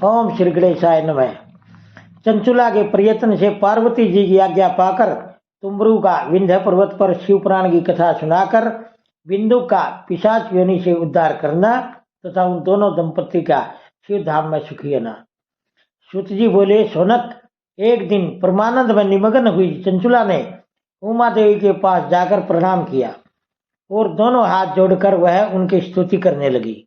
ओम श्री गणेशाय नमः। चंचुला के प्रयत्न से पार्वती जी की आज्ञा पाकर तुम्बरू का विंध्य पर्वत पर शिव पुराण की कथा सुनाकर बिंदु का पिशाच योनि से उद्धार करना तथा उन दोनों दंपति का शिव धाम में सुखी होना। सूत जी बोले, सोनक, एक दिन परमानंद में निमग्न हुई चंचुला ने उमा देवी के पास जाकर प्रणाम किया और दोनों हाथ जोड़कर वह उनकी स्तुति करने लगी।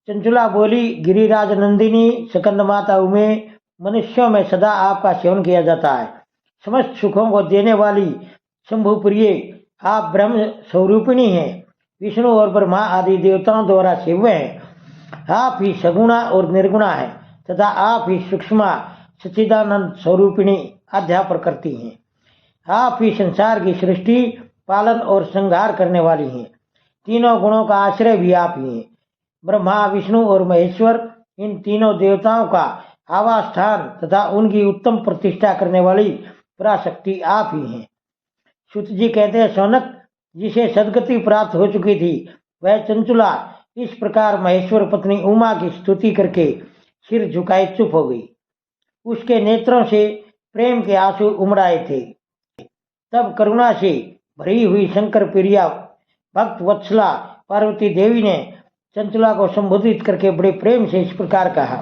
चंचुला बोली, गिरिराज नंदिनी सकंद माता उमे, मनुष्यों में सदा आपका सेवन किया जाता है। समस्त सुखों को देने वाली शंभु प्रिय आप ब्रह्म स्वरूपिणी हैं। विष्णु और ब्रह्मा आदि देवताओं द्वारा सेव्य हैं। आप ही सगुणा और निर्गुणा है तथा आप ही सूक्ष्म सच्चिदानंद स्वरूपिणी अध्यापन करती हैं। आप ही संसार की सृष्टि, पालन और संहार करने वाली हैं। तीनों गुणों का आश्रय भी आप ही हैं। ब्रह्मा, विष्णु और महेश्वर, इन तीनों देवताओं का आवास स्थान तथा उनकी उत्तम प्रतिष्ठा करने वाली पराशक्ति आप ही हैं। सूत जी कहते हैं, सौनक, जिसे सदगति प्राप्त हो चुकी थी वह चंचुला इस प्रकार महेश्वर पत्नी उमा की स्तुति करके सिर झुकाए चुप हो गई। उसके नेत्रों से प्रेम के आंसू उमड़ाए थे। तब करुणा से भरी हुई शंकर प्रिया भक्त वत्सला पार्वती देवी ने चंचुला को संबोधित करके बड़े प्रेम से इस प्रकार कहा।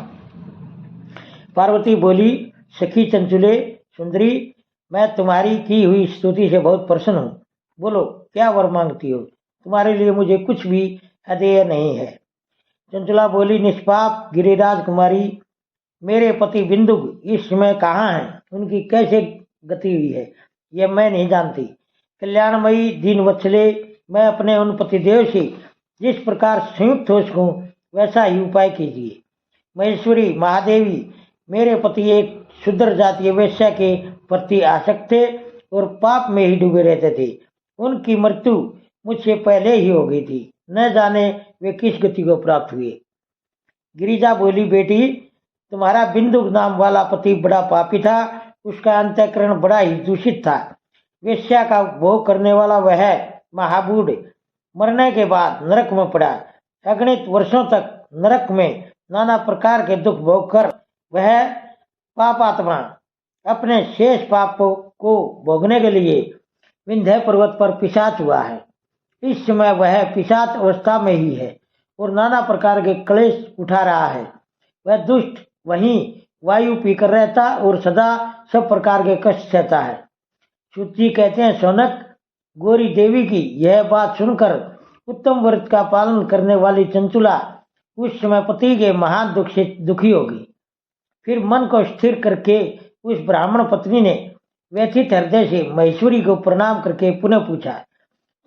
पार्वती बोली, सखी चंचुले सुंदरी, मैं तुम्हारी की हुई स्तुति से बहुत प्रसन्न हूँ। बोलो, क्या वर मांगती हो? तुम्हारे लिए मुझे कुछ भी अदेय नहीं है। चंचुला बोली, निष्पाप गिरिराज कुमारी, मेरे पति बिंदुक इस समय कहाँ हैं? उनकी कैसे गति हुई है यह मैं नहीं जानती। कल्याणमयी दीन वत्सले, मैं अपने उन पतिदेव से जिस प्रकार संयुक्त हो सकूं वैसा ही उपाय कीजिए। महेश्वरी महादेवी, मेरे पति एक शूद्र जातीय वेश्या के प्रति आसक्त थे और पाप में ही डूबे रहते थे। उनकी मृत्यु मुझसे पहले ही हो गई थी। न जाने वे किस गति को प्राप्त हुए। गिरिजा बोली, बेटी, तुम्हारा बिंदु नाम वाला पति बड़ा पापी था। उसका अंतःकरण बड़ा ही दूषित था। वेश्या का भोग करने वाला वह महाबूढ़ मरने के बाद नरक में पड़ा। अगणित वर्षों तक नरक में नाना प्रकार के दुख भोग कर वह पापात्मा अपने शेष पापों को भोगने के लिए विंध्य पर्वत पर पिशाच हुआ है। इस समय वह पिशाच अवस्था में ही है और नाना प्रकार के क्लेश उठा रहा है। वह दुष्ट वहीं वायु पीकर रहता और सदा सब प्रकार के कष्ट सहता है। सूत कहते हैं, सौनक, गोरी देवी की यह बात सुनकर उत्तम व्रत का पालन करने वाली चंचुला उस समय पति के महान दुख से दुखी होगी। फिर मन को स्थिर करके उस ब्राह्मण पत्नी ने व्यथित हृदय से महेश्वरी को प्रणाम करके पुनः पूछा।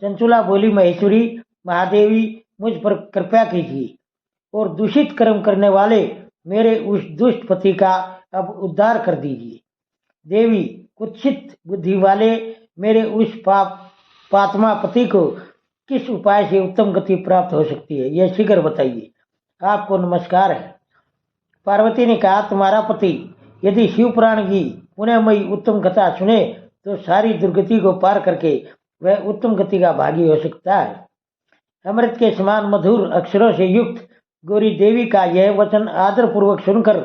चंचुला बोली, महेश्वरी महादेवी, मुझ पर कृपा कीजिए और दूषित कर्म करने वाले मेरे उस दुष्ट पति का अब उद्धार कर दीजिए। देवी, कुत्सित बुद्धि वाले मेरे उस पात्मा पति को किस उपाय से उत्तम गति प्राप्त हो सकती है, यह शीघ्र बताइए। आपको नमस्कार है। पार्वती ने कहा, तुम्हारा पति यदि शिव पुराण की पुण्यमयी उत्तम कथा सुने तो सारी दुर्गति को पार करके वह उत्तम गति का भागी हो सकता है। अमृत के समान मधुर अक्षरों से युक्त गौरी देवी का यह वचन आदर पूर्वक सुनकर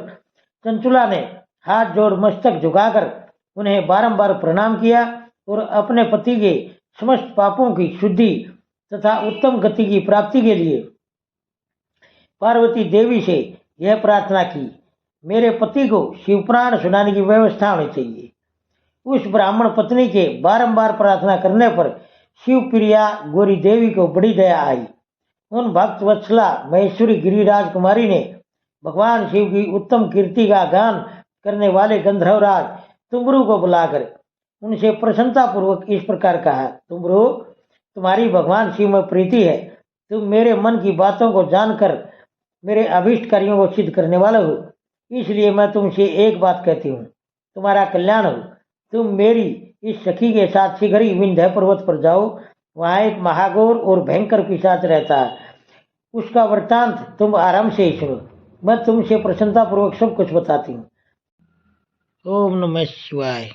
चंचुला ने हाथ जोड़ मस्तक झुकाकर उन्हें बारंबार प्रणाम किया और अपने पति के समस्त पापों की शुद्धि तथा उत्तम गति की प्राप्ति के लिए पार्वती देवी से यह प्रार्थना की, मेरे पति को शिवपुराण सुनाने की व्यवस्था होनी चाहिए। उस ब्राह्मण पत्नी के बारंबार प्रार्थना करने पर शिव प्रिया गौरी देवी को बड़ी दया आई। उन भक्त वत्सला महेश्वरी गिरिराज कुमारी ने भगवान शिव की उत्तम कीर्ति का गान करने वाले गंधर्वराज तुम्बरू को बुलाकर उनसे प्रसन्नता पूर्वक इस प्रकार कहा, तुम्बरू, तुम्हारी भगवान शिव में प्रीति है। तुम मेरे मन की बातों को जानकर मेरे अभीष्ट कार्यों को सिद्ध करने वाले हो। इसलिए मैं तुमसे एक बात कहती हूँ, तुम्हारा कल्याण हो। तुम मेरी इस सखी के साथ शीघ्र ही विंध्य पर्वत पर जाओ। वहाँ एक महागौर और भयंकर पिशाच रहता है। उसका वृत्तांत तुम आराम से ही सुनो। मैं तुमसे प्रसन्नता पूर्वक सब कुछ बताती हूँ। ओम नमः शिवाय।